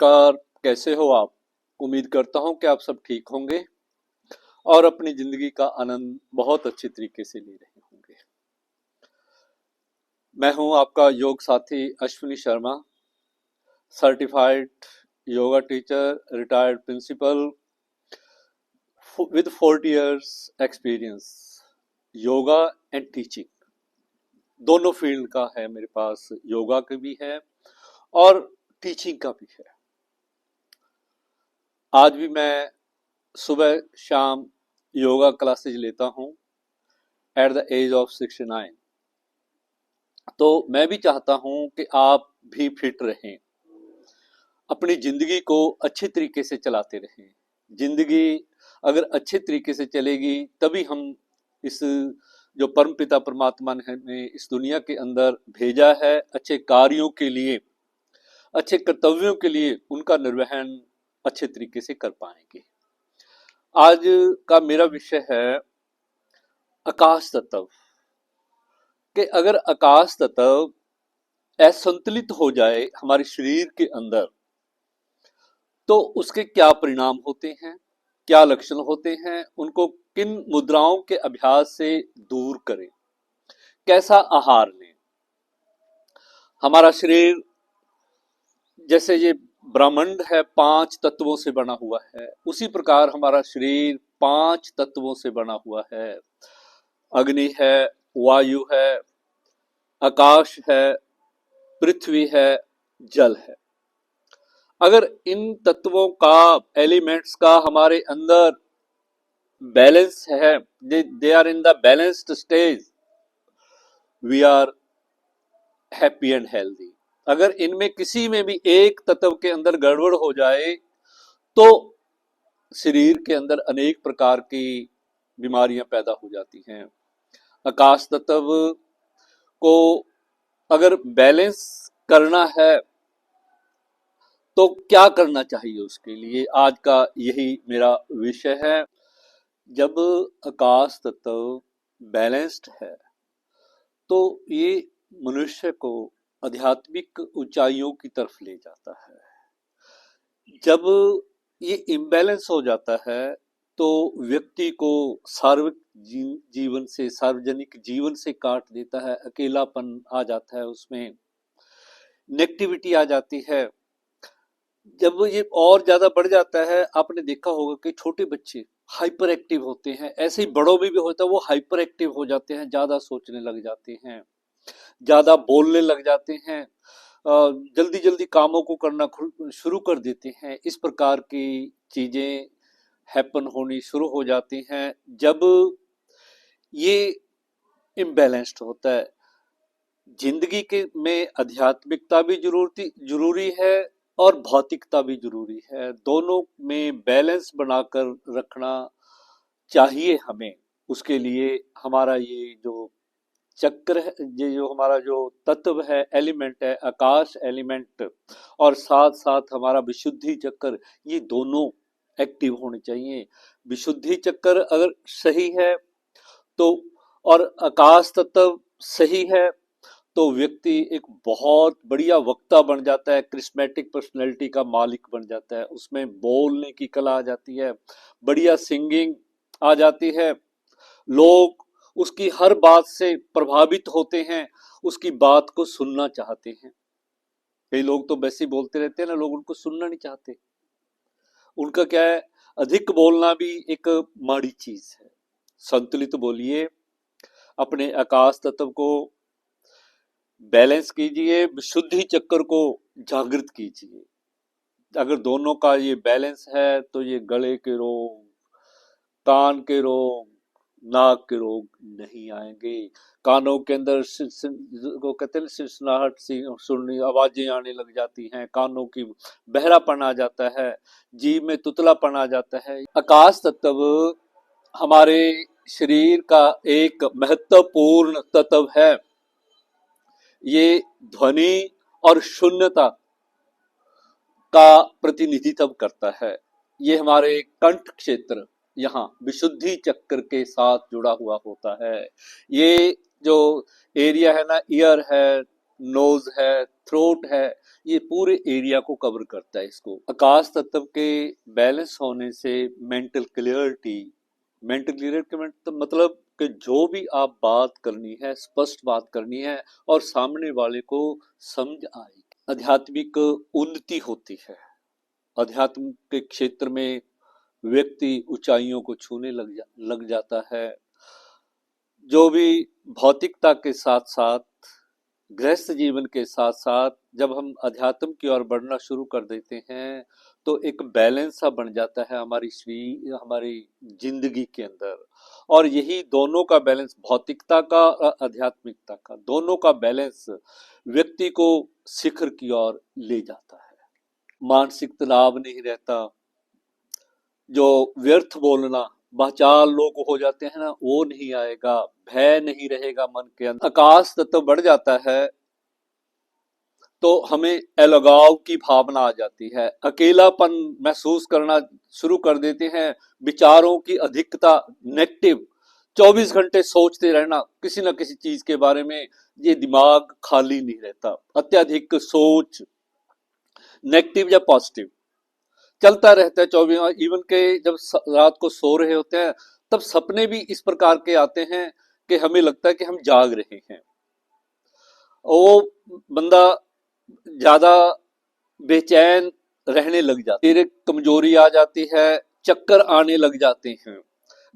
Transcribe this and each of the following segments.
नमस्कार। कैसे हो आप? उम्मीद करता हूं कि आप सब ठीक होंगे और अपनी जिंदगी का आनंद बहुत अच्छे तरीके से ले रहे होंगे। मैं हूं आपका योग साथी Ashwini Sharma, certified yoga teacher, retired principal with 40 years experience, yoga and teaching. दोनों फील्ड का है मेरे पास, योगा का भी है और टीचिंग का भी है। आज भी मैं सुबह शाम योगा क्लासेज लेता हूं एट द एज ऑफ 69। तो मैं भी चाहता हूं कि आप भी फिट रहें, अपनी जिंदगी को अच्छे तरीके से चलाते रहें। जिंदगी अगर अच्छे तरीके से चलेगी तभी हम इस जो परमपिता परमात्मा ने हमें इस दुनिया के अंदर भेजा है अच्छे कार्यों के लिए, अच्छे कर्तव्यों के लिए, उनका निर्वहन अच्छे तरीके से कर पाएंगे। आज का मेरा विषय है आकाश तत्व। कि अगर आकाश तत्व असंतुलित हो जाए हमारे शरीर के अंदर तो उसके क्या परिणाम होते हैं, क्या लक्षण होते हैं, उनको किन मुद्राओं के अभ्यास से दूर करें, कैसा आहार लें। हमारा शरीर जैसे ये ब्रह्मांड है 5 तत्वों से बना हुआ है, उसी प्रकार हमारा शरीर 5 तत्वों से बना हुआ है। अग्नि है, वायु है, आकाश है, पृथ्वी है, जल है। अगर इन तत्वों का, एलिमेंट्स का हमारे अंदर बैलेंस है, they are in the balanced stage, we are happy and healthy. अगर इनमें किसी में भी एक तत्व के अंदर गड़बड़ हो जाए तो शरीर के अंदर अनेक प्रकार की बीमारियां पैदा हो जाती हैं। आकाश तत्व को अगर बैलेंस करना है तो क्या करना चाहिए, उसके लिए आज का यही मेरा विषय है। जब आकाश तत्व बैलेंस्ड है तो ये मनुष्य को आध्यात्मिक ऊंचाइयों की तरफ ले जाता है। जब ये इम्बैलेंस हो जाता है तो व्यक्ति को सार्वजनिक जीवन से काट देता है, अकेलापन आ जाता है, उसमें नेगेटिविटी आ जाती है। जब ये और ज्यादा बढ़ जाता है, आपने देखा होगा कि छोटे बच्चे हाइपर एक्टिव होते हैं, ऐसे ही बड़ों में भी होता है, वो हाइपर एक्टिव हो जाते हैं, ज्यादा सोचने लग जाते हैं, ज्यादा बोलने लग जाते हैं, जल्दी जल्दी कामों को करना शुरू कर देते हैं। इस प्रकार की चीजें हैपन होनी शुरू हो जाती हैं जब ये इम्बैलेंस्ड होता है। जिंदगी के में आध्यात्मिकता भी जरूरी है और भौतिकता भी जरूरी है। दोनों में बैलेंस बनाकर रखना चाहिए हमें। उसके लिए हमारा ये जो चक्र है, ये जो हमारा जो तत्व है, एलिमेंट है, आकाश एलिमेंट, और साथ साथ हमारा विशुद्धि चक्र, ये दोनों एक्टिव होने चाहिए। विशुद्धि चक्र अगर सही है तो, और आकाश तत्व सही है तो व्यक्ति एक बहुत बढ़िया वक्ता बन जाता है, क्रिस्मेटिक पर्सनैलिटी का मालिक बन जाता है। उसमें बोलने की कला आ जाती है, बढ़िया सिंगिंग आ जाती है, लोग उसकी हर बात से प्रभावित होते हैं, उसकी बात को सुनना चाहते हैं। कई लोग तो वैसे ही बोलते रहते हैं ना, लोग उनको सुनना नहीं चाहते। उनका क्या है, अधिक बोलना भी एक माड़ी चीज है। संतुलित बोलिए, अपने आकाश तत्व को बैलेंस कीजिए, विशुद्धि चक्र को जागृत कीजिए। अगर दोनों का ये बैलेंस है तो ये गले के रोग, कान के रोग, नाक के रोग नहीं आएंगे। कानों के अंदर को कहते हैं सिसनाहट सी सुननी, आवाजें आने लग जाती हैं, कानों की बहरापन आ जाता है, जीभ में तुतलापन आ जाता है। आकाश तत्व हमारे शरीर का एक महत्वपूर्ण तत्व है। ये ध्वनि और शून्यता का प्रतिनिधित्व करता है। ये हमारे कंठ क्षेत्र, यहाँ विशुद्धि चक्र के साथ जुड़ा हुआ होता है। ये जो एरिया है ना, ईयर है, नोज है, थ्रोट है, ये पूरे एरिया को कवर करता है इसको। आकाश तत्व के बैलेंस होने से मेंटल क्लियरिटी मतलब कि जो भी आप बात करनी है स्पष्ट बात करनी है और सामने वाले को समझ आएगी। आध्यात्मिक उन्नति होती है। अध्यात्म के क्षेत्र में व्यक्ति ऊंचाइयों को छूने लग जाता है। जो भी भौतिकता के साथ साथ गृहस्थ जीवन के साथ साथ जब हम अध्यात्म की ओर बढ़ना शुरू कर देते हैं तो एक बैलेंस सा बन जाता है हमारी जिंदगी के अंदर। और यही दोनों का बैलेंस, भौतिकता का और आध्यात्मिकता का, दोनों का बैलेंस व्यक्ति को शिखर की ओर ले जाता है। मानसिक तनाव नहीं रहता, जो व्यर्थ बोलना, वाचाल लोग हो जाते हैं ना, वो नहीं आएगा, भय नहीं रहेगा मन के अंदर। आकाश तत्व बढ़ जाता है तो हमें अलगाव की भावना आ जाती है, अकेलापन महसूस करना शुरू कर देते हैं, विचारों की अधिकता, नेगेटिव 24 घंटे सोचते रहना किसी न किसी चीज के बारे में, ये दिमाग खाली नहीं रहता। अत्यधिक सोच, नेगेटिव या पॉजिटिव चलता रहता है 24। इवन के जब रात को सो रहे होते हैं तब सपने भी इस प्रकार के आते हैं कि हमें लगता है कि हम जाग रहे हैं। वो बंदा ज्यादा बेचैन रहने लग जाता है, कमजोरी आ जाती है, चक्कर आने लग जाते हैं,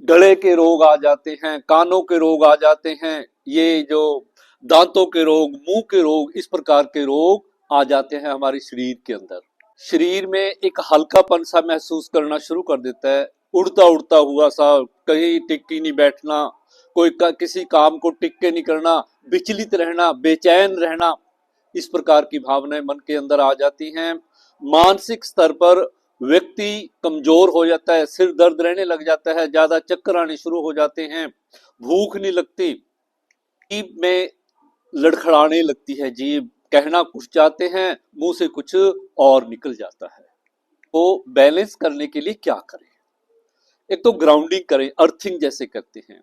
गले के रोग आ जाते हैं, कानों के रोग आ जाते हैं, ये जो दांतों के रोग, मुंह के रोग, इस प्रकार के रोग आ जाते हैं हमारे शरीर के अंदर। शरीर में एक हल्कापन सा महसूस करना शुरू कर देता है, उड़ता उड़ता हुआ सा, कहीं टिक के नहीं बैठना, किसी काम को टिक के नहीं करना, विचलित रहना, बेचैन रहना, इस प्रकार की भावनाएं मन के अंदर आ जाती हैं। मानसिक स्तर पर व्यक्ति कमजोर हो जाता है, सिर दर्द रहने लग जाता है, ज्यादा चक्कर आने शुरू हो जाते हैं, भूख नहीं लगती, जीभ में लड़खड़ाने लगती है, जीभ कहना कुछ चाहते हैं, मुंह से कुछ और निकल जाता है। तो बैलेंस करने के लिए क्या करें? एक तो ग्राउंडिंग करें, अर्थिंग जैसे करते हैं,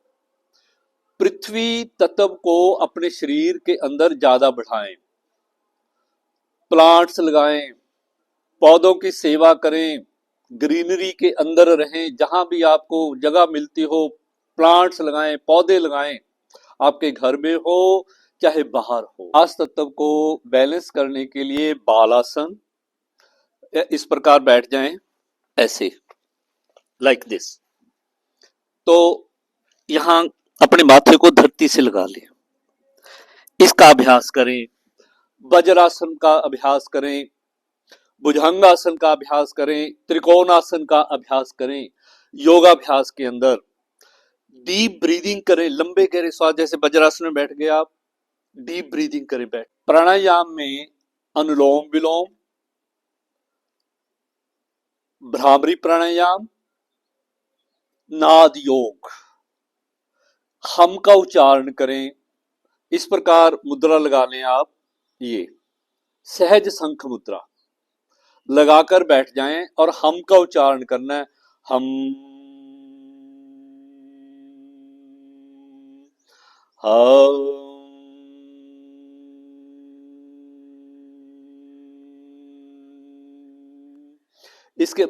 पृथ्वी तत्व को अपने शरीर के अंदर ज्यादा बढ़ाएं, प्लांट्स लगाएं, पौधों की सेवा करें, ग्रीनरी के अंदर रहें, जहां भी आपको जगह मिलती हो प्लांट्स लगाएं, पौधे लगाएं, आपके घर में हो चाहे बाहर हो। आकाश तत्व को बैलेंस करने के लिए बालासन, इस प्रकार बैठ जाएं, ऐसे, लाइक दिस। तो यहां अपने माथे को धरती से लगा लें, इसका अभ्यास करें। वज्रासन का अभ्यास करें, भुजंगासन का अभ्यास करें, त्रिकोणासन का अभ्यास करें। योगाभ्यास के अंदर डीप ब्रीदिंग करें, लंबे गहरे श्वास, जैसे वज्रासन में बैठ गए आप, डीप ब्रीदिंग करें बैठ। प्राणायाम में अनुलोम विलोम, भ्रामरी प्राणायाम, नाद योग, हम का उच्चारण करें, इस प्रकार मुद्रा लगा लें आप। ये सहज शंख मुद्रा लगाकर बैठ जाएं और हम का उच्चारण करना है, हम इसके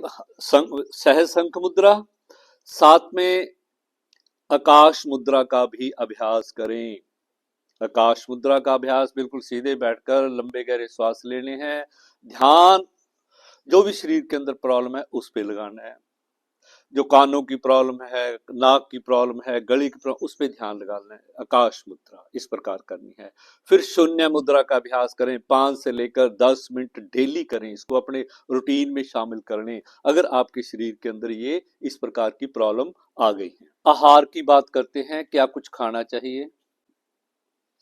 सहज शंख मुद्रा, साथ में आकाश मुद्रा का भी अभ्यास करें। आकाश मुद्रा का अभ्यास बिल्कुल सीधे बैठकर लंबे गहरे श्वास लेने हैं, ध्यान जो भी शरीर के अंदर प्रॉब्लम है उस पे लगाना है, जो कानों की प्रॉब्लम है, नाक की प्रॉब्लम है, गले की प्रॉब्लम, उस पे ध्यान लगाना है। आकाश मुद्रा इस प्रकार करनी है। फिर शून्य मुद्रा का अभ्यास करें, 5 से लेकर 10 मिनट डेली करें, इसको अपने रूटीन में शामिल कर लें अगर आपके शरीर के अंदर ये इस प्रकार की प्रॉब्लम आ गई है। आहार की बात करते हैं, क्या कुछ खाना चाहिए?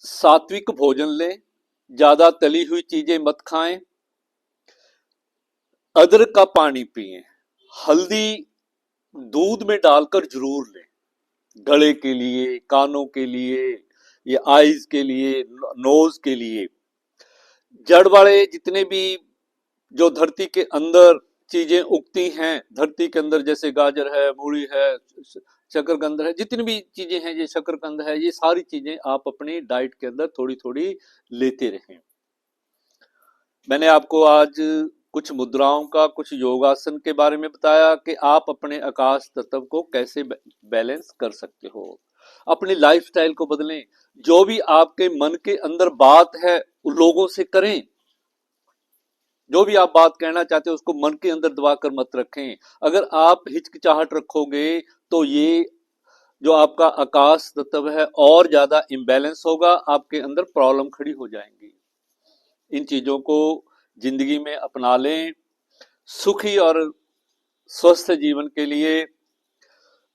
सात्विक भोजन लें, ज्यादा तली हुई चीजें मत खाएं, अदरक का पानी पिएं, हल्दी दूध में डालकर जरूर लें, गले के लिए, कानों के लिए, ये आईज के लिए, नोज के लिए। जड़ वाले जितने भी जो धरती के अंदर चीजें उगती हैं, धरती के अंदर जैसे गाजर है, मूली है, शकरकंद है, जितनी भी चीजें हैं, ये शकरकंद है, ये सारी चीजें आप अपनी डाइट के अंदर थोड़ी थोड़ी लेते रहें। मैंने आपको आज कुछ मुद्राओं का, कुछ योगासन के बारे में बताया कि आप अपने आकाश तत्व को कैसे बैलेंस कर सकते हो। अपनी लाइफस्टाइल को बदलें। जो भी आपके मन के अंदर बात है उन लोगों से करें। जो भी आप बात कहना चाहते हो उसको मन के अंदर दबा कर मत रखें। अगर आप हिचकिचाहट रखोगे तो ये जो आपका आकाश तत्व है और ज्यादा इम्बैलेंस होगा, आपके अंदर प्रॉब्लम खड़ी हो जाएंगी। इन चीजों को जिंदगी में अपना लें। सुखी और स्वस्थ जीवन के लिए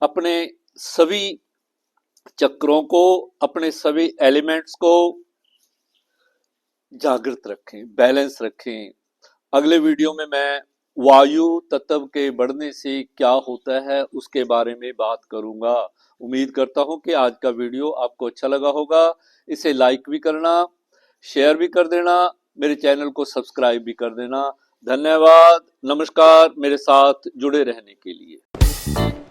अपने सभी चक्रों को, अपने सभी एलिमेंट्स को जागृत रखें, बैलेंस रखें। अगले वीडियो में मैं वायु तत्व के बढ़ने से क्या होता है उसके बारे में बात करूंगा। उम्मीद करता हूं कि आज का वीडियो आपको अच्छा लगा होगा। इसे लाइक भी करना, शेयर भी कर देना, मेरे चैनल को सब्सक्राइब भी कर देना। धन्यवाद, नमस्कार, मेरे साथ जुड़े रहने के लिए।